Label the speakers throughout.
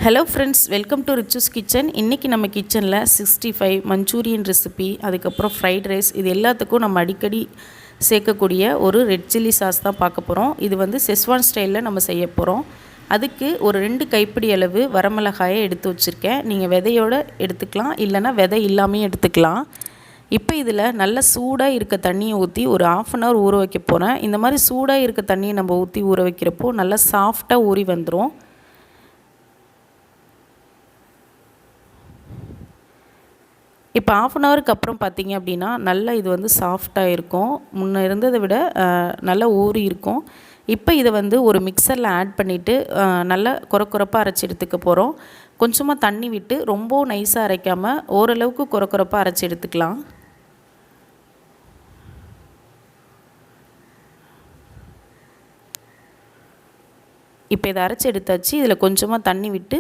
Speaker 1: Hello friends, welcome to Richu's kitchen. இன்றைக்கி நம்ம கிச்சனில் 65 மஞ்சூரியன் ரெசிபி, அதுக்கப்புறம் ஃப்ரைட் ரைஸ், இது எல்லாத்துக்கும் நம்ம அடிக்கடி சேர்க்கக்கூடிய ஒரு ரெட் சில்லி சாஸ் தான் பார்க்க போகிறோம். இது வந்து செஸ்வான் ஸ்டைலில் நம்ம செய்ய போகிறோம். அதுக்கு ஒரு 2 கைப்பிடி அளவு வரமிளகாயை எடுத்து வச்சுருக்கேன். நீங்கள் விதையோடு எடுத்துக்கலாம், இல்லைனா விதை இல்லாமையும் எடுத்துக்கலாம். இப்போ இதில் நல்ல சூடாக இருக்க தண்ணியை ஊற்றி ஒரு 1/2 hour ஊற வைக்க போகிறேன். இந்த மாதிரி சூடாக இருக்க தண்ணியை நம்ம ஊற்றி ஊற வைக்கிறப்போ நல்லா சாஃப்டாக ஊறி வந்துடும். இப்போ 1/2 hourக்கு அப்புறம் பார்த்திங்க அப்படின்னா நல்லா இது வந்து சாஃப்டாக இருக்கும். முன்னே இருந்ததை விட நல்லா ஊறி இருக்கும். இப்போ இதை வந்து ஒரு மிக்சரில் ஆட் பண்ணிவிட்டு நல்லா கொரப்பாக அரைச்சி எடுத்துக்க போகிறோம். கொஞ்சமாக தண்ணி விட்டு ரொம்ப நைஸாக அரைக்காமல் ஓரளவுக்கு கொரப்பாக அரைச்சி எடுத்துக்கலாம். இப்போ இதை அரைச்சி எடுத்தாச்சு. இதில் கொஞ்சமாக தண்ணி விட்டு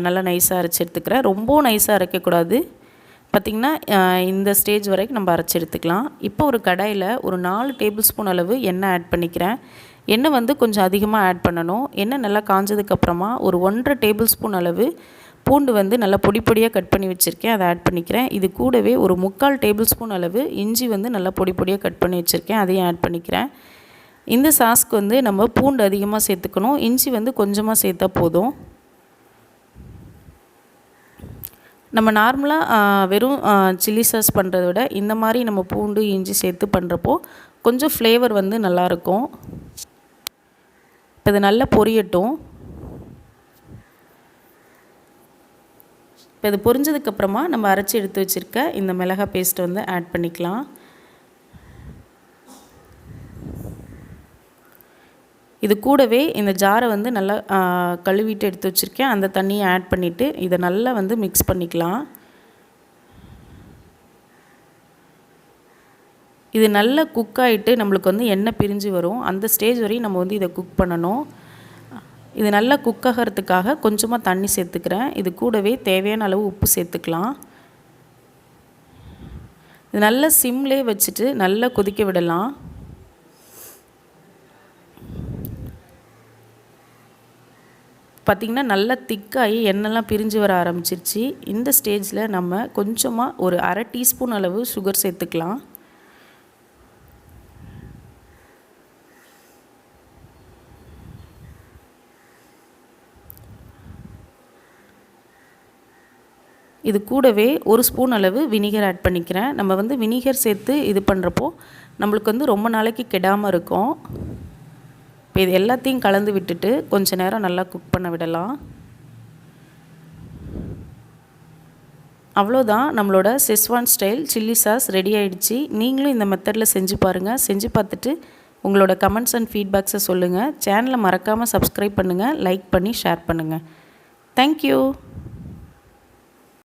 Speaker 1: நல்லா நைஸாக அரைச்சி எடுத்துக்கிறேன். ரொம்ப நைஸாக அரைக்கக்கூடாது. பார்த்திங்கன்னா இந்த ஸ்டேஜ் வரைக்கும் நம்ம அரைச்சி எடுத்துக்கலாம். இப்போ ஒரு கடாயில் ஒரு 4 டேபிள் ஸ்பூன் அளவு எண்ணெய் ஆட் பண்ணிக்கிறேன். எண்ணெய் வந்து கொஞ்சம் அதிகமாக ஆட் பண்ணணும். எண்ணெய் நல்லா காஞ்சதுக்கப்புறமா ஒரு 1.5 டேபிள் ஸ்பூன் அளவு பூண்டு வந்து நல்லா பொடியாக கட் பண்ணி வச்சுருக்கேன், அதை ஆட் பண்ணிக்கிறேன். இது கூடவே ஒரு 3/4 டேபிள் ஸ்பூன் அளவு இஞ்சி வந்து நல்லா பொடியாக கட் பண்ணி வச்சுருக்கேன், அதையும் ஆட் பண்ணிக்கிறேன். இந்த சாஸ்க்கு வந்து நம்ம பூண்டு அதிகமாக சேர்த்துக்கணும், இஞ்சி வந்து கொஞ்சமாக சேர்த்தா போதும். நம்ம நார்மலாக வெறும் சில்லி சாஸ் பண்ணுறத விட இந்த மாதிரி நம்ம பூண்டு இஞ்சி சேர்த்து பண்ணுறப்போ கொஞ்சம் ஃப்ளேவர் வந்து நல்லாயிருக்கும். இப்போ இது நல்லா பொரியட்டும். இப்போ இது பொரிஞ்சதுக்கப்புறமா நம்ம அரைச்சி எடுத்து வச்சுருக்க இந்த மிளகாய் பேஸ்ட்டை வந்து ஆட் பண்ணிக்கலாம். இது கூடவே இந்த ஜாரை வந்து நல்லா கழுவிட்டு எடுத்து வச்சுருக்கேன், அந்த தண்ணியை ஆட் பண்ணிவிட்டு இதை நல்லா வந்து மிக்ஸ் பண்ணிக்கலாம். இது நல்லா குக் ஆகிட்டு நம்மளுக்கு வந்து எண்ணெய் பிரிஞ்சு வரும். அந்த ஸ்டேஜ் வரையும் நம்ம வந்து இதை குக் பண்ணணும். இது நல்லா குக் ஆகிறதுக்காக கொஞ்சமாக தண்ணி சேர்த்துக்கிறேன். இது கூடவே தேவையான அளவு உப்பு சேர்த்துக்கலாம். இது நல்லா சிம்லேயே வச்சுட்டு நல்லா கொதிக்க விடலாம். பார்த்திங்கன்னா நல்லா திக்காகி எண்ணெய்லாம் பிரிஞ்சு வர ஆரம்பிச்சிருச்சு. இந்த ஸ்டேஜில் நம்ம கொஞ்சமாக ஒரு 1/2 டீஸ்பூன் அளவு சுகர் சேர்த்துக்கலாம். இது கூடவே 1 ஸ்பூன் அளவு வினிகர் ஆட் பண்ணிக்கிறேன். நம்ம வந்து வினிகர் சேர்த்து இது பண்ணுறப்போ நம்மளுக்கு வந்து ரொம்ப நாளைக்கு கெடாமல் இருக்கும். இப்போ இது எல்லாத்தையும் கலந்து விட்டுட்டு கொஞ்ச நேரம் நல்லா குக் பண்ண விடலாம். அவ்வளோதான், நம்மளோட schezwan style chilli sauce ready ஆகிடுச்சு. நீங்களும் இந்த மெத்தடில் செஞ்சு பாருங்கள். செஞ்சு பார்த்துட்டு உங்களோட கமெண்ட்ஸ் அண்ட் ஃபீட்பேக்ஸை சொல்லுங்கள். சேனலை மறக்காமல் சப்ஸ்கிரைப் பண்ணுங்கள், லைக் பண்ணி ஷேர் பண்ணுங்கள். தேங்க்யூ.